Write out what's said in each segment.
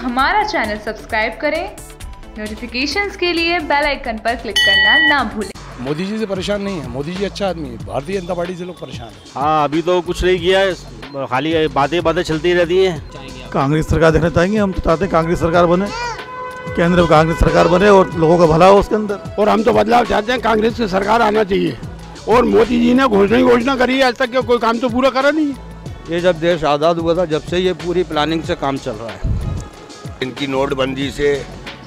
हमारा channel subscribe करें। Notifications के लिए बेल आइकन पर क्लिक करना ना भूलें। मोदी जी से परेशान नहीं है, मोदी जी अच्छा आदमी है। भारतीय जनता पार्टी से लोग परेशान हैं। हाँ, अभी तो कुछ नहीं किया है, खाली बातें चलती रहती हैं। कांग्रेस सरकार देखना चाहेंगे, हम तो चाहते हैं कांग्रेस सरकार बने, केंद्र में कांग्रेस सरकार बने और लोगों का भला हो उसके अंदर। और हम तो बदलाव चाहते हैं, कांग्रेस की सरकार आना चाहिए। और मोदी जी ने घोषणा करी है, आज तक कोई काम तो पूरा करा नहीं है। ये जब देश आज़ाद हुआ था, जब से ये पूरी प्लानिंग से काम चल रहा है। इनकी नोटबंदी से,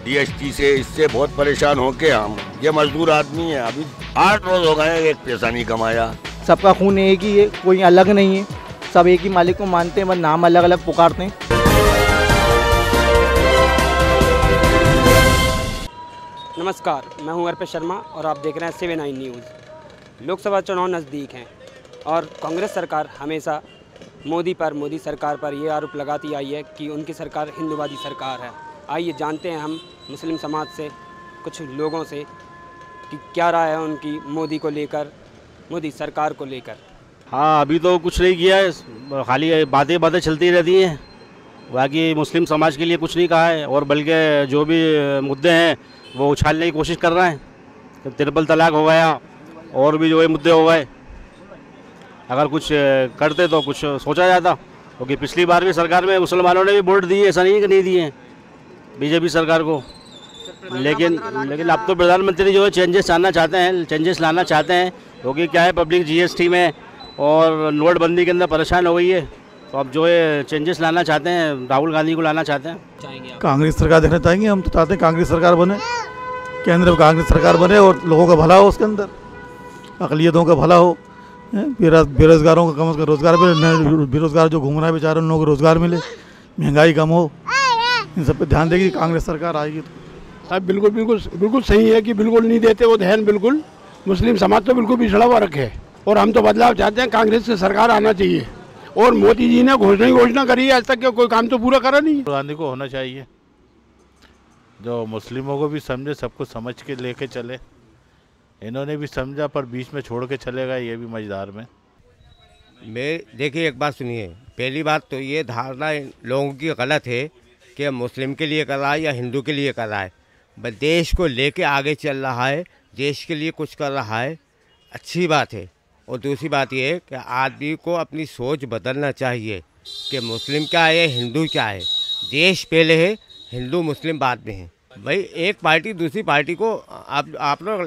DST से, इससे बहुत परेशान होके हम, ये मजदूर आदमी है, अभी 8 रोज हो गए एक पैसा नहीं कमाया। सबका खून एक ही है, कोई अलग नहीं है, सब एक ही मालिक को मानते हैं, बस नाम अलग अलग पुकारते हैं। नमस्कार, मैं हूं अर्पित शर्मा और आप देख रहे हैं 7/9 न्यूज़। लोकसभा चुनाव नज़दीक हैं और कांग्रेस सरकार हमेशा मोदी सरकार पर ये आरोप लगाती आई है कि उनकी सरकार हिंदूवादी सरकार है। आइए जानते हैं हम मुस्लिम समाज से, कुछ लोगों से, कि क्या राय है उनकी मोदी को लेकर, मोदी सरकार को लेकर। हाँ, अभी तो कुछ नहीं किया है, खाली बातें चलती रहती हैं। बाकी मुस्लिम समाज के लिए कुछ नहीं कहा है, और बल्कि जो भी मुद्दे हैं वो उछालने की कोशिश कर रहे हैं। ट्रिपल तलाक हो गया और भी जो है मुद्दे हो गए। अगर कुछ करते तो कुछ सोचा जाता, क्योंकि पिछली बार भी सरकार में मुसलमानों ने भी वोट दिए, ऐसा नहीं है कि नहीं दिए बीजेपी सरकार को। लेकिन अब तो प्रधानमंत्री जो है चेंजेस लाना चाहते हैं, क्योंकि क्या है, पब्लिक GST में और नोटबंदी के अंदर परेशान हो गई है। तो अब जो है चेंजेस लाना चाहते हैं, राहुल गांधी को लाना चाहते हैं। कांग्रेस सरकार देखना चाहेंगे, हम तो चाहते हैं कांग्रेस सरकार बने, केंद्र में कांग्रेस सरकार बने और लोगों का भला हो उसके अंदर, अक़लियतों का भला हो, बेरोजगारों का कम से कम रोजगार मिले, बेरोजगार जो घूम रहा है बेचारे उन लोगों को रोजगार मिले, महंगाई कम हो, इन सब पे ध्यान देगी कांग्रेस सरकार आएगी तो। साहब बिल्कुल सही है कि बिल्कुल नहीं देते वो ध्यान। बिल्कुल मुस्लिम समाज तो बिल्कुल पिछड़ा हुआ रखे है। और हम तो बदलाव चाहते हैं, कांग्रेस की सरकार आना चाहिए। और मोदी जी ने घोषणा करी है, आज तक कोई काम तो पूरा करा नहीं। गांधी को होना चाहिए, जो मुस्लिमों को भी समझे, सबको समझ के लेके चले। इन्होंने भी समझा पर बीच में छोड़ के चले गए, ये भी मजेदार में। देखिए, एक बात सुनिए, पहली बात तो ये धारणा लोगों की गलत है कि मुस्लिम के लिए कर रहा है या हिंदू के लिए कर रहा है। बस देश को लेके आगे चल रहा है, देश के लिए कुछ कर रहा है, अच्छी बात है। और दूसरी बात ये है कि आदमी को अपनी सोच बदलना चाहिए कि मुस्लिम क्या है, हिंदू क्या है। देश पहले है, हिंदू मुस्लिम बाद में है। भाई एक पार्टी दूसरी पार्टी को आप लोग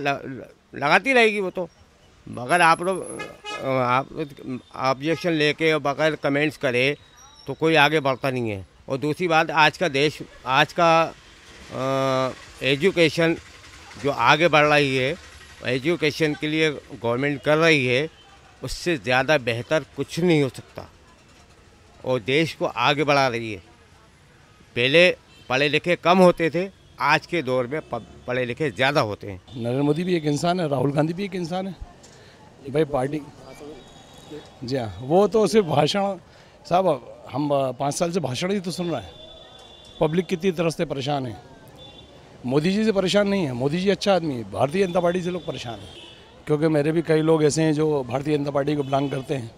लगाती रहेगी, वो तो अगर आप लोग ऑब्जेक्शन लेके और बगैर कमेंट्स करे तो कोई आगे बढ़ता नहीं है। और दूसरी बात, आज का एजुकेशन जो आगे बढ़ रही है, एजुकेशन के लिए गवर्नमेंट कर रही है, उससे ज़्यादा बेहतर कुछ नहीं हो सकता। और देश को आगे बढ़ा रही है। पहले पढ़े लिखे कम होते थे, आज के दौर में पढ़े लिखे ज़्यादा होते हैं। नरेंद्र मोदी भी एक इंसान है, राहुल गांधी भी एक इंसान है भाई। पार्टी जी हाँ, वो तो सिर्फ भाषण, साहब हम 5 साल से भाषण ही तो सुन रहे हैं। पब्लिक कितनी तरह से परेशान है। मोदी जी से परेशान नहीं है, मोदी जी अच्छा आदमी है। भारतीय जनता पार्टी से लोग परेशान हैं, क्योंकि मेरे भी कई लोग ऐसे हैं जो भारतीय जनता पार्टी को बिलोंग करते हैं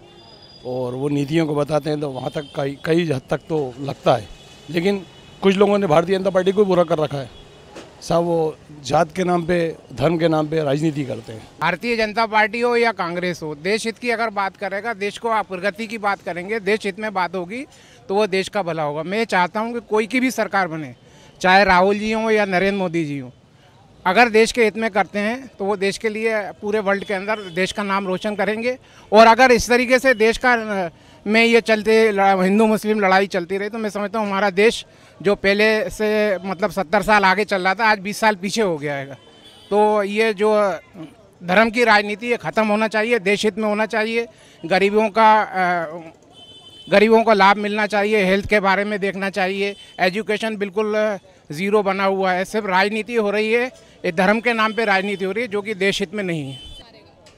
और वो नीतियों को बताते हैं, तो वहाँ तक कई हद तक तो लगता है। लेकिन कुछ लोगों ने भारतीय जनता पार्टी को बुरा कर रखा है। सब वो जात के नाम पे, धर्म के नाम पे राजनीति करते हैं। भारतीय जनता पार्टी हो या कांग्रेस हो, देश हित की अगर बात करेगा, देश को प्रगति की बात करेंगे, देश हित में बात होगी तो वो देश का भला होगा। मैं चाहता हूँ कि कोई की भी सरकार बने, चाहे राहुल जी हों या नरेंद्र मोदी जी हों, अगर देश के हित में करते हैं तो वो देश के लिए पूरे वर्ल्ड के अंदर देश का नाम रोशन करेंगे। और अगर इस तरीके से देश का में ये हिंदू मुस्लिम लड़ाई चलती रही तो मैं समझता हूँ हमारा देश जो पहले से मतलब 70 साल आगे चल रहा था, आज 20 साल पीछे हो गया है। तो ये जो धर्म की राजनीति है ख़त्म होना चाहिए, देश हित में होना चाहिए। गरीबों का लाभ मिलना चाहिए, हेल्थ के बारे में देखना चाहिए। एजुकेशन बिल्कुल ज़ीरो बना हुआ है, सिर्फ राजनीति हो रही है, ये धर्म के नाम पे राजनीति हो रही है, जो कि देश हित में नहीं है।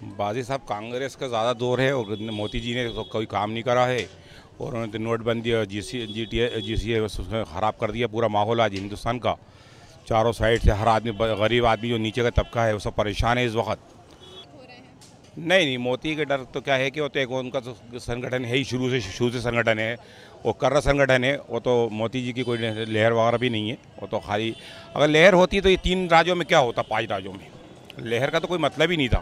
बाजी साहब, कांग्रेस का ज़्यादा दौर है और मोदी जी ने तो कोई काम नहीं करा है। और उन्होंने तो नोटबंदी और GST ख़राब कर दिया पूरा माहौल आज हिंदुस्तान का। चारों साइड से हर आदमी, गरीब आदमी जो नीचे का तबका है वो सब परेशान है इस वक्त। नहीं, मोदी के डर तो क्या है कि वो तो एक उनका तो संगठन है ही, शुरू से संगठन है। वो कर्रा संगठन है, वो तो मोदी जी की कोई लहर वगैरह भी नहीं है। वो तो खाली अगर लहर होती तो ये 3 राज्यों में क्या होता, 5 राज्यों में लहर का तो कोई मतलब ही नहीं था।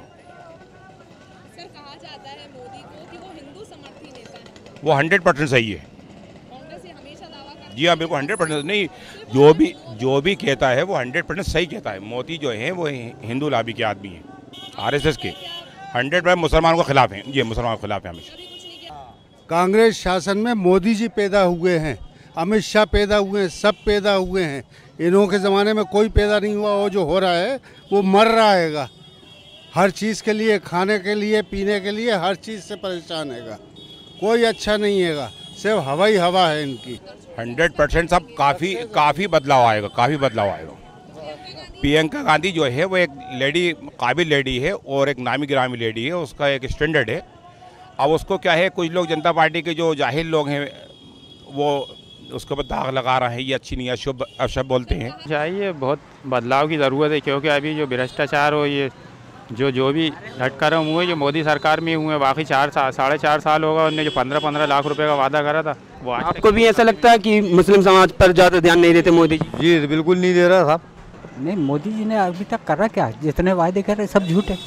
सर, कहा जाता है मोदी को कि वो हिंदू समर्थी नेता है। वो 100% सही है। कांग्रेस ये हमेशा दावा करती है। जी हाँ, बिल्कुल 100% नहीं, जो भी कहता है वो 100% सही कहता है। मोदी जो है वो हिंदू लॉबी के आदमी हैं, RSS के 100% मुसलमानों के खिलाफ हैं। जी, मुसलमानों के खिलाफ हैं हमेशा। कांग्रेस शासन में मोदी जी पैदा हुए हैं, अमित शाह पैदा हुए हैं, सब पैदा हुए हैं। इन्हों के ज़माने में कोई पैदा नहीं हुआ। वो जो हो रहा है वो मर रहा हैगा। हर चीज़ के लिए, खाने के लिए, पीने के लिए, हर चीज़ से परेशान हैगा। कोई अच्छा नहीं हैगा, सिर्फ हवा ही हवा है इनकी। 100% सब काफ़ी बदलाव आएगा, काफ़ी बदलाव आएगा। प्रियंका गांधी जो है वो एक लेडी, काबिल लेडी है और एक नामी गिरामी लेडी है, उसका एक स्टैंडर्ड है। अब उसको क्या है, कुछ लोग जनता पार्टी के जो जाहिल लोग हैं वो उसके ऊपर दाग लगा रहे हैं, ये अच्छी नहीं है, अशुभ बोलते हैं। चाहिए बहुत बदलाव की ज़रूरत है, क्योंकि अभी जो भ्रष्टाचार हो, ये जो भी घटकर्म हुए जो मोदी सरकार में हुए, बाकी 4.5 साल होगा, उन्होंने जो 15 लाख रुपए का वादा करा था वो आज आपको भी ऐसा लगता है कि मुस्लिम समाज पर ज़्यादा ध्यान नहीं देते मोदी जी? जी बिल्कुल नहीं दे रहा साहब। नहीं, मोदी जी ने अभी तक करा क्या? जितने वादे कर रहे सब झूठ है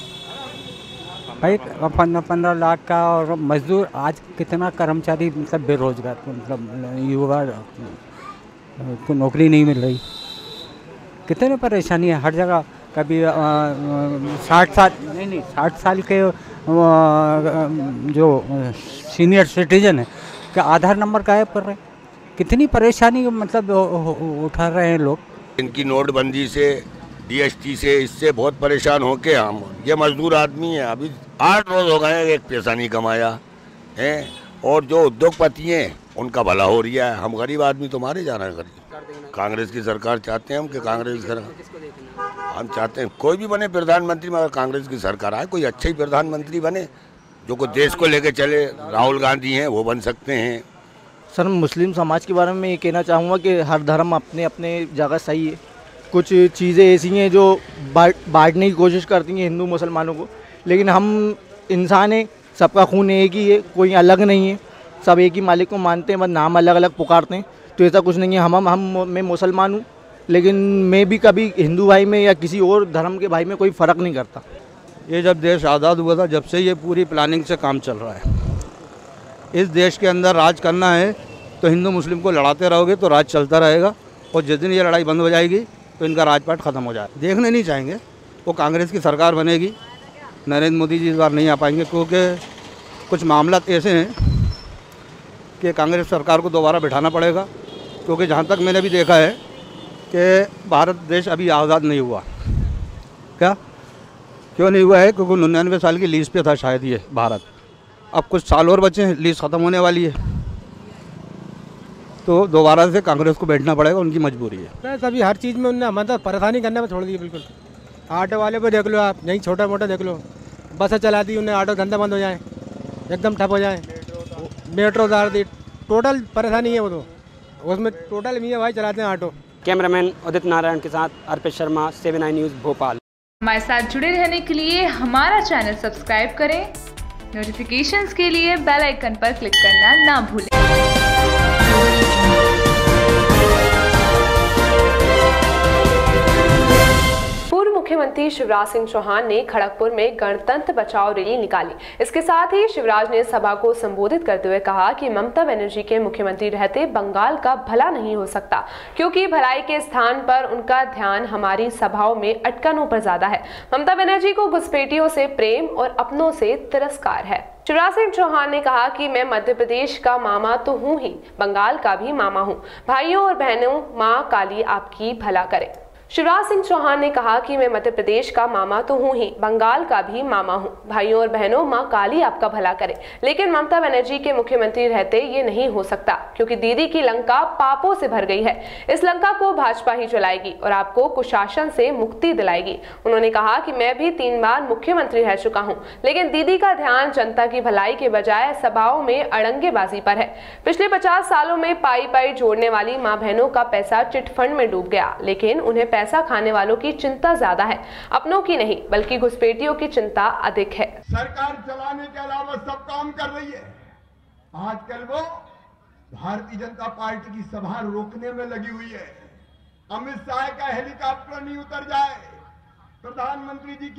भाई। 15 लाख का, और मजदूर आज कितना कर्मचारी मतलब बेरोजगार, मतलब युवा को नौकरी नहीं मिल रही, कितने परेशानी है हर जगह। कभी 60 साल के जो सीनियर सिटीजन है का आधार नंबर गायब कर रहे हैं, कितनी परेशानी मतलब उठा रहे हैं लोग। इनकी नोटबंदी से, DST से, इससे बहुत परेशान होके हम, ये मजदूर आदमी है, अभी 8 रोज हो गए एक पैसा नहीं कमाया है। और जो उद्योगपति हैं उनका भला हो रहा है, हम गरीब आदमी तो मारे जा रहे हैं। गरीब कांग्रेस की सरकार चाहते हैं हम कि कांग्रेस की सरकार, हम चाहते हैं कोई भी बने प्रधानमंत्री, मगर कांग्रेस की सरकार आए, कोई अच्छा ही प्रधानमंत्री बने जो को देश को लेके चले। राहुल गांधी हैं, वो बन सकते हैं। सर, मुस्लिम समाज के बारे में ये कहना चाहूँगा कि हर धर्म अपने अपने जगह सही है। कुछ चीज़ें ऐसी हैं जो बांटने की कोशिश करती हैं हिंदू मुसलमानों को, लेकिन हम इंसान हैं, सबका खून एक ही है, कोई अलग नहीं है, सब एक ही मालिक को मानते हैं, बस नाम अलग अलग पुकारते हैं। तो ऐसा कुछ नहीं है। मैं मुसलमान हूँ, लेकिन मैं भी कभी हिंदू भाई में या किसी और धर्म के भाई में कोई फ़र्क नहीं करता। ये जब देश आज़ाद हुआ था, जब से ये पूरी प्लानिंग से काम चल रहा है। इस देश के अंदर राज करना है तो हिंदू मुस्लिम को लड़ाते रहोगे तो राज चलता रहेगा, और जिस दिन ये लड़ाई बंद हो जाएगी तो इनका राजपाट ख़त्म हो जाए। देखने नहीं चाहेंगे, वो कांग्रेस की सरकार बनेगी, नरेंद्र मोदी जी इस बार नहीं आ पाएंगे, क्योंकि कुछ मामला ऐसे हैं कि कांग्रेस सरकार को दोबारा बिठाना पड़ेगा। क्योंकि जहाँ तक मैंने भी देखा है कि भारत देश अभी आज़ाद नहीं हुआ। क्या क्यों नहीं हुआ है? क्योंकि 99 साल की लीज पे था शायद ये भारत। अब कुछ साल और बचे हैं, लीज ख़त्म होने वाली है, तो दोबारा से कांग्रेस को बैठना पड़ेगा, उनकी मजबूरी है। सभी हर चीज़ में उनने मतलब परेशानी करने में छोड़ दी बिल्कुल। ऑटो वाले पे देख लो आप, यहीं छोटा मोटा देख लो, बसें चला दी उन्हें, ऑटो धंधा बंद हो जाए, एकदम ठप हो जाए, मेट्रो उतार दी, टोटल परेशानी है वो तो, उसमें टोटल मियाँ भाई चलाते हैं ऑटो। कैमरामैन उदित नारायण के साथ अर्पित शर्मा, 7/9 न्यूज़ भोपाल। हमारे साथ जुड़े रहने के लिए हमारा चैनल सब्सक्राइब करें, नोटिफिकेशंस के लिए बेल आइकन पर क्लिक करना ना भूलें। पूर्व मुख्यमंत्री शिवराज सिंह चौहान ने खड़गपुर में गणतंत्र बचाओ रैली निकाली। इसके साथ ही शिवराज ने सभा को संबोधित करते हुए कहा कि ममता बनर्जी के मुख्यमंत्री रहते बंगाल का भला नहीं हो सकता, क्योंकि भलाई के स्थान पर उनका ध्यान हमारी सभाओं में अटकनों पर ज्यादा है। ममता बनर्जी को घुसपैठियों से प्रेम और अपनों से तिरस्कार है। शिवराज सिंह चौहान ने कहा कि मैं मध्य प्रदेश का मामा तो हूँ ही, बंगाल का भी मामा हूँ। भाइयों और बहनों, माँ काली आपकी भला करे। शिवराज सिंह चौहान ने कहा कि मैं मध्य प्रदेश का मामा तो हूँ ही, बंगाल का भी मामा हूँ। भाइयों और बहनों, माँ काली आपका भला करे। लेकिन ममता बनर्जी के मुख्यमंत्री रहते ये नहीं हो सकता, क्योंकि दीदी की लंका पापों से भर गई है। इस लंका को भाजपा ही चलाएगी और आपको कुशासन से मुक्ति दिलाएगी। उन्होंने कहा कि मैं भी 3 बार मुख्यमंत्री रह चुका हूँ, लेकिन दीदी का ध्यान जनता की भलाई के बजाय सभाओं में अड़ंगेबाजी पर है। पिछले 50 सालों में पाई पाई जोड़ने वाली माँ बहनों का पैसा चिटफंड में डूब गया, लेकिन उन्हें पैसा खाने वालों की चिंता ज्यादा है, अपनों की नहीं, बल्कि घुसपैठियों की चिंता अधिक है। सरकार चलाने के अलावा सब काम कर रही है। आजकल वो भारतीय जनता पार्टी की सभा रोकने में लगी हुई है। अमित शाह का हेलीकॉप्टर नहीं उतर जाए, प्रधानमंत्री जी की